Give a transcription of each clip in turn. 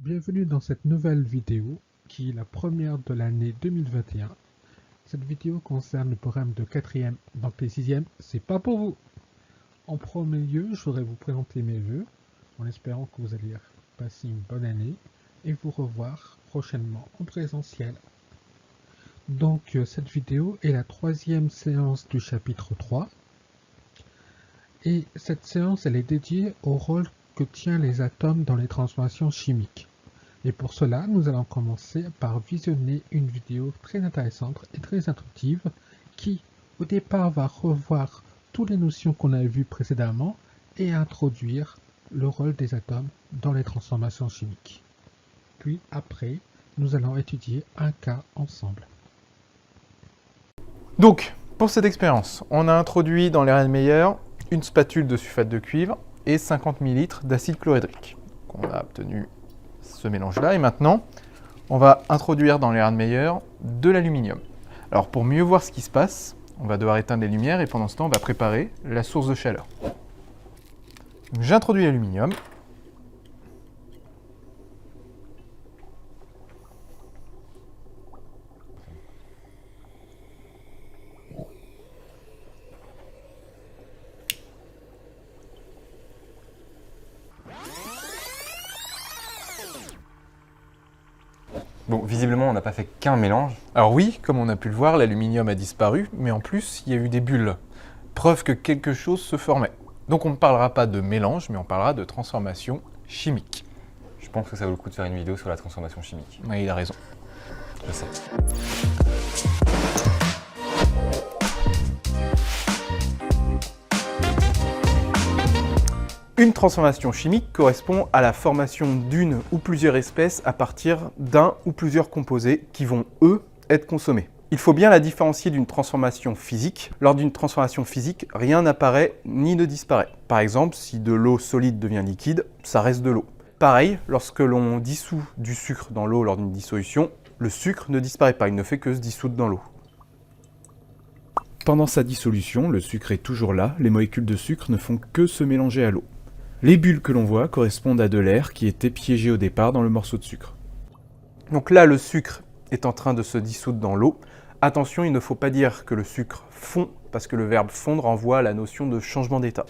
Bienvenue dans cette nouvelle vidéo qui est la première de l'année 2021. Cette vidéo concerne le programme de 4e, donc les 6e, c'est pas pour vous. En premier lieu, je voudrais vous présenter mes vœux en espérant que vous allez passer une bonne année et vous revoir prochainement en présentiel. Donc cette vidéo est la 3e séance du chapitre 3 et cette séance elle est dédiée au rôle que tiennent les atomes dans les transformations chimiques. Et pour cela, nous allons commencer par visionner une vidéo très intéressante et très intuitive qui, au départ, va revoir toutes les notions qu'on a vues précédemment et introduire le rôle des atomes dans les transformations chimiques. Puis après, nous allons étudier un cas ensemble. Donc, pour cette expérience, on a introduit dans l'air meilleur une spatule de sulfate de cuivre et 50 ml d'acide chlorhydrique. On a obtenu ce mélange-là et maintenant, on va introduire dans l'air meilleur de l'aluminium. Alors, pour mieux voir ce qui se passe, on va devoir éteindre les lumières et pendant ce temps, on va préparer la source de chaleur. J'introduis l'aluminium. Bon, visiblement, on n'a pas fait qu'un mélange. Alors oui, comme on a pu le voir, l'aluminium a disparu, mais en plus, il y a eu des bulles. Preuve que quelque chose se formait. Donc on ne parlera pas de mélange, mais on parlera de transformation chimique. Je pense que ça vaut le coup de faire une vidéo sur la transformation chimique. Oui, il a raison. Je sais. Une transformation chimique correspond à la formation d'une ou plusieurs espèces à partir d'un ou plusieurs composés qui vont, eux, être consommés. Il faut bien la différencier d'une transformation physique. Lors d'une transformation physique, rien n'apparaît ni ne disparaît. Par exemple, si de l'eau solide devient liquide, ça reste de l'eau. Pareil, lorsque l'on dissout du sucre dans l'eau lors d'une dissolution, le sucre ne disparaît pas, il ne fait que se dissoudre dans l'eau. Pendant sa dissolution, le sucre est toujours là, les molécules de sucre ne font que se mélanger à l'eau. Les bulles que l'on voit correspondent à de l'air qui était piégé au départ dans le morceau de sucre. Donc là, le sucre est en train de se dissoudre dans l'eau. Attention, il ne faut pas dire que le sucre fond, parce que le verbe fondre renvoie à la notion de changement d'état.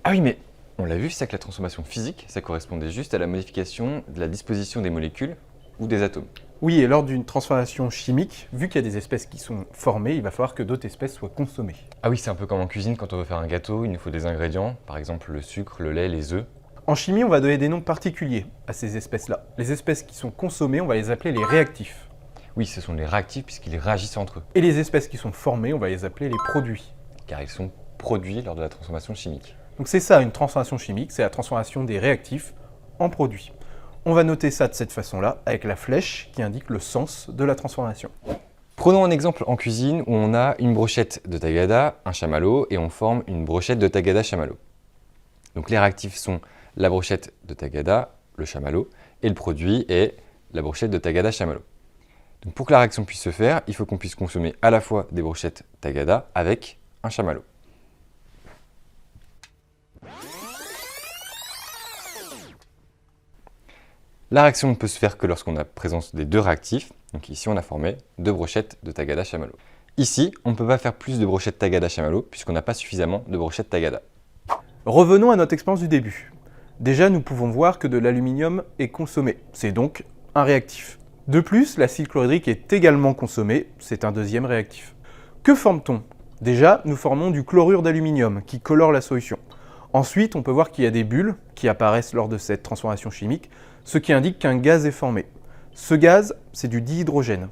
Ah oui, mais on l'a vu, c'est ça que la transformation physique, ça correspondait juste à la modification de la disposition des molécules ou des atomes. Oui, et lors d'une transformation chimique, vu qu'il y a des espèces qui sont formées, il va falloir que d'autres espèces soient consommées. Ah oui, c'est un peu comme en cuisine, quand on veut faire un gâteau, il nous faut des ingrédients, par exemple le sucre, le lait, les œufs. En chimie, on va donner des noms particuliers à ces espèces-là. Les espèces qui sont consommées, on va les appeler les réactifs. Oui, ce sont les réactifs puisqu'ils réagissent entre eux, Et les espèces qui sont formées, on va les appeler les produits. car ils sont produits lors de la transformation chimique. Donc c'est ça, une transformation chimique, c'est la transformation des réactifs en produits. On va noter ça de cette façon-là, avec la flèche qui indique le sens de la transformation. Prenons un exemple en cuisine où on a une brochette de tagada, un chamallow, et on forme une brochette de tagada chamallow. Donc les réactifs sont la brochette de tagada, le chamallow, et le produit est la brochette de tagada chamallow. Donc pour que la réaction puisse se faire, il faut qu'on puisse consommer à la fois des brochettes tagada avec un chamallow. La réaction ne peut se faire que lorsqu'on a présence des deux réactifs. Donc ici, on a formé deux brochettes de tagada chamallow. Ici, on ne peut pas faire plus de brochettes tagada chamallow puisqu'on n'a pas suffisamment de brochettes tagada. Revenons à notre expérience du début. Déjà, nous pouvons voir que de l'aluminium est consommé. C'est donc un réactif. De plus, l'acide chlorhydrique est également consommé. C'est un deuxième réactif. Que forme-t-on? Déjà, nous formons du chlorure d'aluminium qui colore la solution. Ensuite, on peut voir qu'il y a des bulles qui apparaissent lors de cette transformation chimique, ce qui indique qu'un gaz est formé. Ce gaz, c'est du dihydrogène.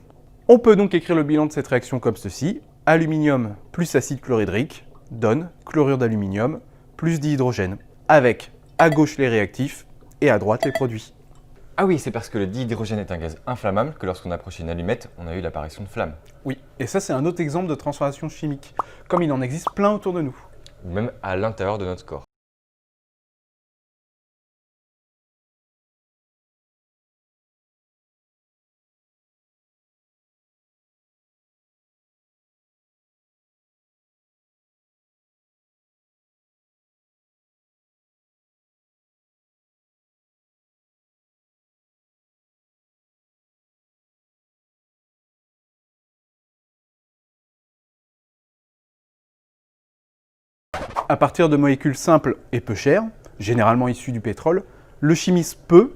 On peut donc écrire le bilan de cette réaction comme ceci. Aluminium plus acide chlorhydrique donne chlorure d'aluminium plus dihydrogène, avec à gauche les réactifs et à droite les produits. Ah oui, c'est parce que le dihydrogène est un gaz inflammable que lorsqu'on approchait une allumette, on a eu l'apparition de flammes. Oui, et ça c'est un autre exemple de transformation chimique, comme il en existe plein autour de nous. Ou même à l'intérieur de notre corps. À partir de molécules simples et peu chères, généralement issues du pétrole, le chimiste peut,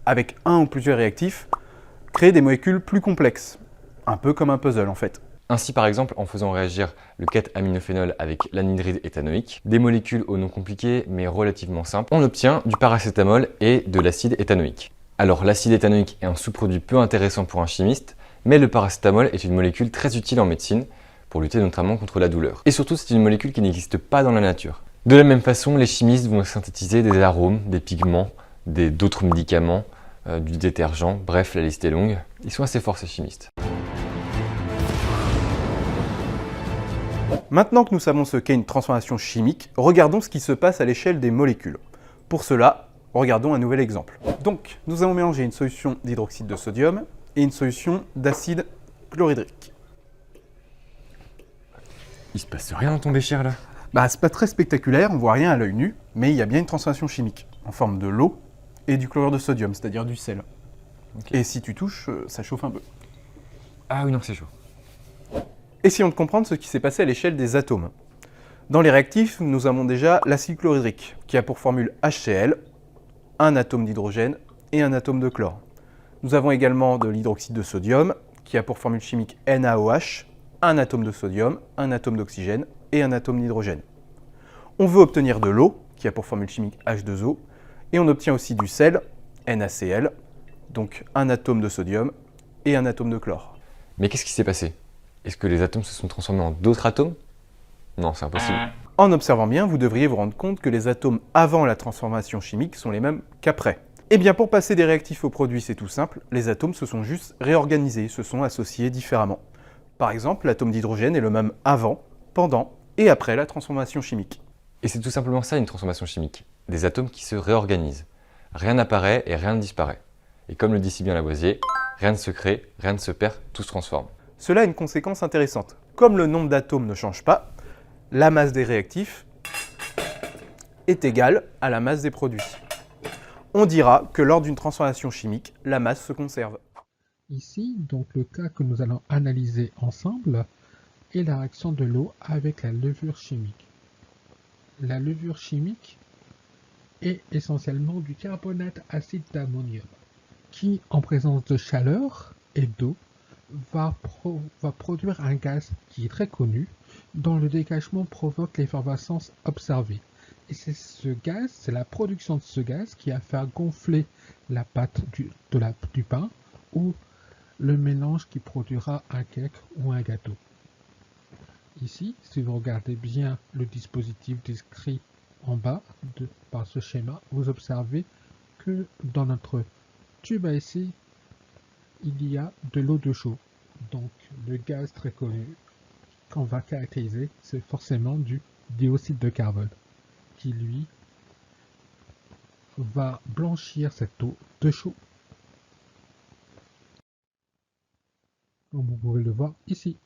avec un ou plusieurs réactifs, créer des molécules plus complexes. Un peu comme un puzzle en fait. Ainsi, par exemple, en faisant réagir le 4-aminophénol avec l'anhydride éthanoïque, des molécules au nom compliqué mais relativement simples, on obtient du paracétamol et de l'acide éthanoïque. Alors, l'acide éthanoïque est un sous-produit peu intéressant pour un chimiste, mais le paracétamol est une molécule très utile en médecine, pour lutter notamment contre la douleur. Et surtout, c'est une molécule qui n'existe pas dans la nature. De la même façon, les chimistes vont synthétiser des arômes, des pigments, d'autres médicaments, du détergent, bref, la liste est longue. Ils sont assez forts ces chimistes. Maintenant que nous savons ce qu'est une transformation chimique, regardons ce qui se passe à l'échelle des molécules. Pour cela, regardons un nouvel exemple. Donc, nous allons mélanger une solution d'hydroxyde de sodium et une solution d'acide chlorhydrique. Il se passe rien dans ton bécher là? C'est pas très spectaculaire, on voit rien à l'œil nu, mais il y a bien une transformation chimique, en forme de l'eau et du chlorure de sodium, c'est-à-dire du sel. Okay. Et si tu touches, ça chauffe un peu. Ah oui, non, c'est chaud. Essayons de comprendre ce qui s'est passé à l'échelle des atomes. Dans les réactifs, nous avons déjà l'acide chlorhydrique, qui a pour formule HCl, un atome d'hydrogène et un atome de chlore. Nous avons également de l'hydroxyde de sodium, qui a pour formule chimique NaOH, un atome de sodium, un atome d'oxygène et un atome d'hydrogène. On veut obtenir de l'eau, qui a pour formule chimique H2O, et on obtient aussi du sel, NaCl, donc un atome de sodium et un atome de chlore. Mais qu'est-ce qui s'est passé? Est-ce que les atomes se sont transformés en d'autres atomes? Non, c'est impossible. En observant bien, vous devriez vous rendre compte que les atomes avant la transformation chimique sont les mêmes qu'après. Eh bien, pour passer des réactifs aux produits, c'est tout simple, les atomes se sont juste réorganisés, se sont associés différemment. Par exemple, l'atome d'hydrogène est le même avant, pendant et après la transformation chimique. Et c'est tout simplement ça une transformation chimique. Des atomes qui se réorganisent. Rien n'apparaît et rien ne disparaît. Et comme le dit si bien Lavoisier, rien ne se crée, rien ne se perd, tout se transforme. Cela a une conséquence intéressante. Comme le nombre d'atomes ne change pas, la masse des réactifs est égale à la masse des produits. On dira que lors d'une transformation chimique, la masse se conserve. Ici, donc le cas que nous allons analyser ensemble est la réaction de l'eau avec la levure chimique. La levure chimique est essentiellement du carbonate acide d'ammonium qui, en présence de chaleur et d'eau, va produire un gaz qui est très connu, dont le dégagement provoque l'effervescence observée. Et c'est ce gaz, c'est la production de ce gaz qui va faire gonfler la pâte du pain ou le mélange qui produira un cake ou un gâteau. Ici, si vous regardez bien le dispositif décrit en bas par ce schéma, vous observez que dans notre tube à essai, il y a de l'eau de chaud. Donc le gaz très connu qu'on va caractériser, c'est forcément du dioxyde de carbone qui lui va blanchir cette eau de chaud. Comme vous pouvez le voir ici.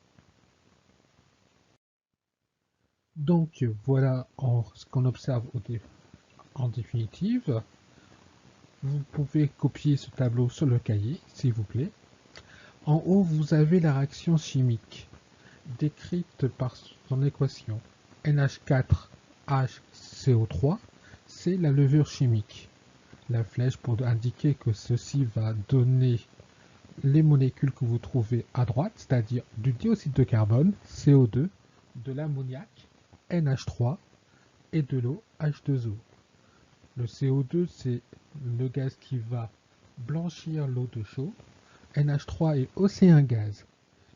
Donc voilà ce qu'on observe en définitive. Vous pouvez copier ce tableau sur le cahier, s'il vous plaît. En haut, vous avez la réaction chimique, décrite par son équation. NH4HCO3, c'est la levure chimique. La flèche pour indiquer que ceci va donner les molécules que vous trouvez à droite, c'est-à-dire du dioxyde de carbone, CO2, de l'ammoniac, NH3, et de l'eau, H2O. Le CO2, c'est le gaz qui va blanchir l'eau de chaud. NH3 est aussi un gaz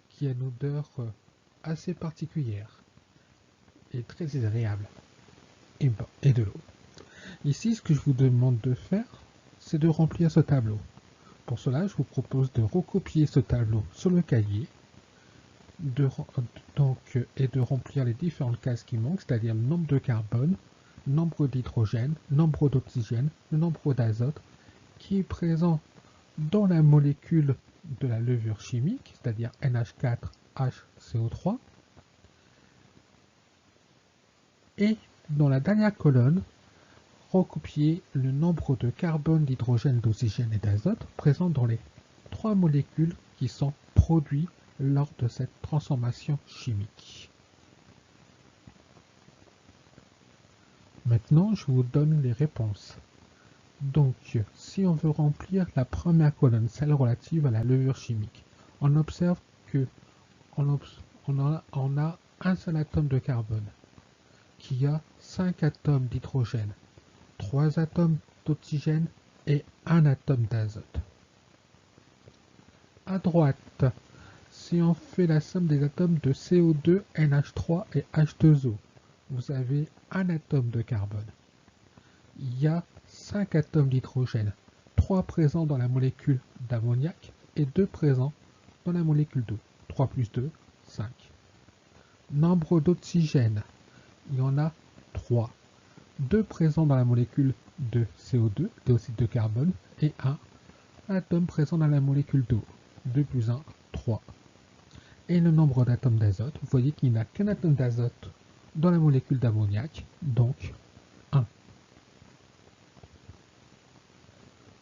qui a une odeur assez particulière et très désagréable. Et de l'eau. Ici, ce que je vous demande de faire, c'est de remplir ce tableau. Pour cela, je vous propose de recopier ce tableau sur le cahier et de remplir les différentes cases qui manquent, c'est-à-dire le nombre de carbone, nombre d'hydrogène, nombre d'oxygène, le nombre d'azote qui est présent dans la molécule de la levure chimique, c'est-à-dire NH4HCO3, et dans la dernière colonne, recopier le nombre de carbone, d'hydrogène, d'oxygène et d'azote présents dans les trois molécules qui sont produits lors de cette transformation chimique. Maintenant, je vous donne les réponses. Donc, si on veut remplir la première colonne, celle relative à la levure chimique, on observe que on a un seul atome de carbone qui a 5 atomes d'hydrogène, 3 atomes d'oxygène et 1 atome d'azote. À droite, si on fait la somme des atomes de CO2, NH3 et H2O, vous avez un atome de carbone. Il y a 5 atomes d'hydrogène, 3 présents dans la molécule d'ammoniac et 2 présents dans la molécule d'eau. 3 plus 2, 5. Nombre d'oxygène, il y en a 3. 2 présents dans la molécule de CO2, dioxyde de carbone, et 1 atome présent dans la molécule d'eau. 2 plus 1, 3. Et le nombre d'atomes d'azote, vous voyez qu'il n'y a qu'un atome d'azote dans la molécule d'ammoniac, donc 1.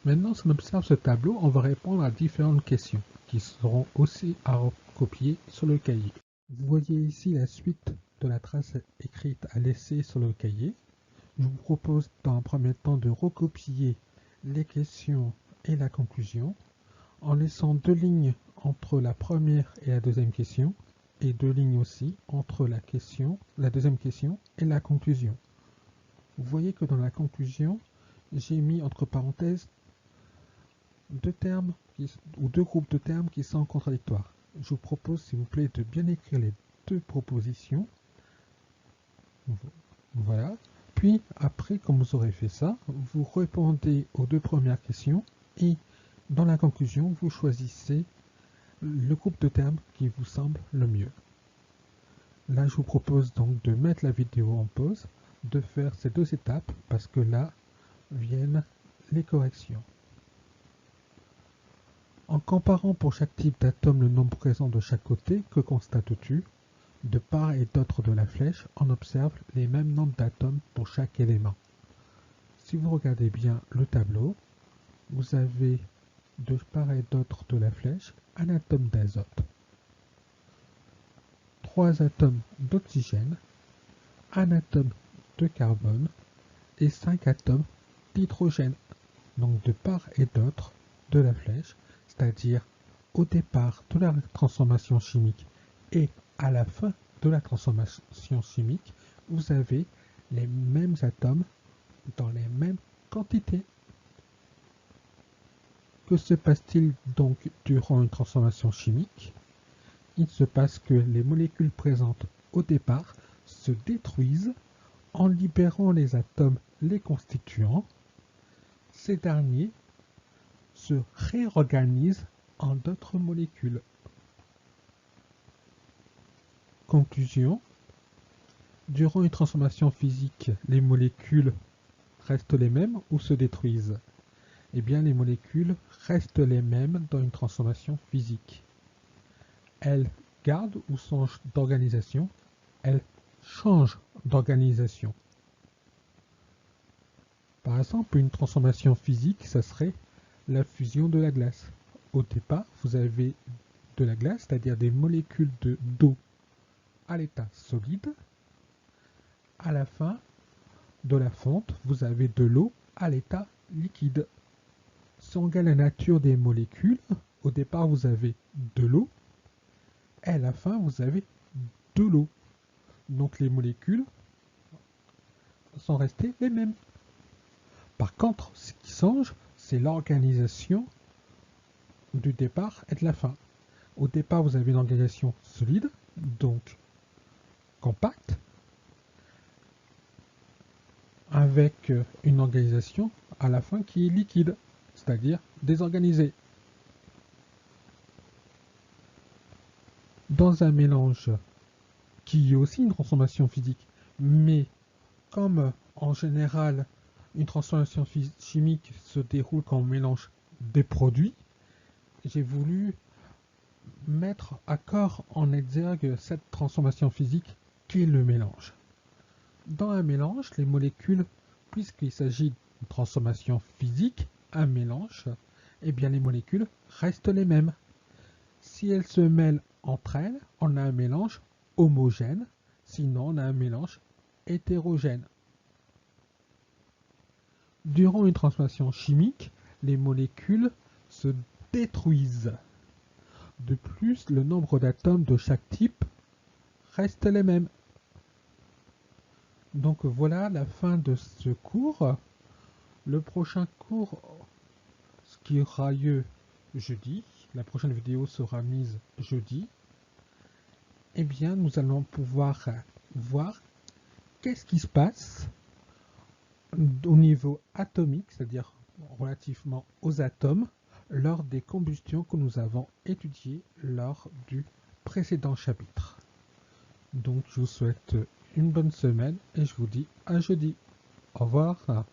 Maintenant, si on observe ce tableau, on va répondre à différentes questions qui seront aussi à recopier sur le cahier. Vous voyez ici la suite de la trace écrite à laisser sur le cahier. Je vous propose dans un premier temps de recopier les questions et la conclusion en laissant 2 lignes entre la première et la deuxième question et 2 lignes aussi entre la deuxième question et la conclusion. Vous voyez que dans la conclusion, j'ai mis entre parenthèses 2 termes ou 2 groupes de termes qui sont contradictoires. Je vous propose, s'il vous plaît, de bien écrire les 2 propositions. Voilà. Puis, après, comme vous aurez fait ça, vous répondez aux 2 premières questions et dans la conclusion, vous choisissez le groupe de termes qui vous semble le mieux. Là, je vous propose donc de mettre la vidéo en pause, de faire ces 2 étapes, parce que là viennent les corrections. En comparant pour chaque type d'atome le nombre présent de chaque côté, que constates-tu? De part et d'autre de la flèche, on observe les mêmes nombres d'atomes pour chaque élément. Si vous regardez bien le tableau, vous avez de part et d'autre de la flèche un atome d'azote, 3 atomes d'oxygène, un atome de carbone et 5 atomes d'hydrogène. Donc de part et d'autre de la flèche, c'est-à-dire au départ de la transformation chimique et à la fin de la transformation chimique, vous avez les mêmes atomes dans les mêmes quantités. Que se passe-t-il donc durant une transformation chimique? Il se passe que les molécules présentes au départ se détruisent en libérant les atomes les constituant. Ces derniers se réorganisent en d'autres molécules. Conclusion. Durant une transformation physique, les molécules restent les mêmes ou se détruisent? Eh bien, les molécules restent les mêmes dans une transformation physique. Elles gardent ou changent d'organisation. Elles changent d'organisation. Par exemple, une transformation physique, ça serait la fusion de la glace. Au départ, vous avez de la glace, c'est-à-dire des molécules d'eau à l'état solide. À la fin de la fonte, vous avez de l'eau à l'état liquide. Si on regarde la nature des molécules, au départ vous avez de l'eau, et à la fin vous avez de l'eau. Donc les molécules sont restées les mêmes. Par contre, ce qui change, c'est l'organisation du départ et de la fin. Au départ, vous avez une organisation solide, donc compacte, avec une organisation à la fin qui est liquide, c'est-à-dire désorganisée. Dans un mélange qui est aussi une transformation physique, mais comme en général une transformation chimique se déroule quand on mélange des produits, j'ai voulu mettre à corps en exergue cette transformation physique qui est le mélange. Dans un mélange, les molécules, puisqu'il s'agit d'une transformation physique, un mélange, eh bien les molécules restent les mêmes. Si elles se mêlent entre elles, on a un mélange homogène, sinon on a un mélange hétérogène. Durant une transformation chimique, les molécules se détruisent. De plus, le nombre d'atomes de chaque type reste les mêmes. Donc voilà la fin de ce cours. Le prochain cours, ce qui aura lieu jeudi, la prochaine vidéo sera mise jeudi, eh bien nous allons pouvoir voir qu'est-ce qui se passe au niveau atomique, c'est-à-dire relativement aux atomes, lors des combustions que nous avons étudiées lors du précédent chapitre. Donc je vous souhaite une bonne semaine et je vous dis à jeudi. Au revoir.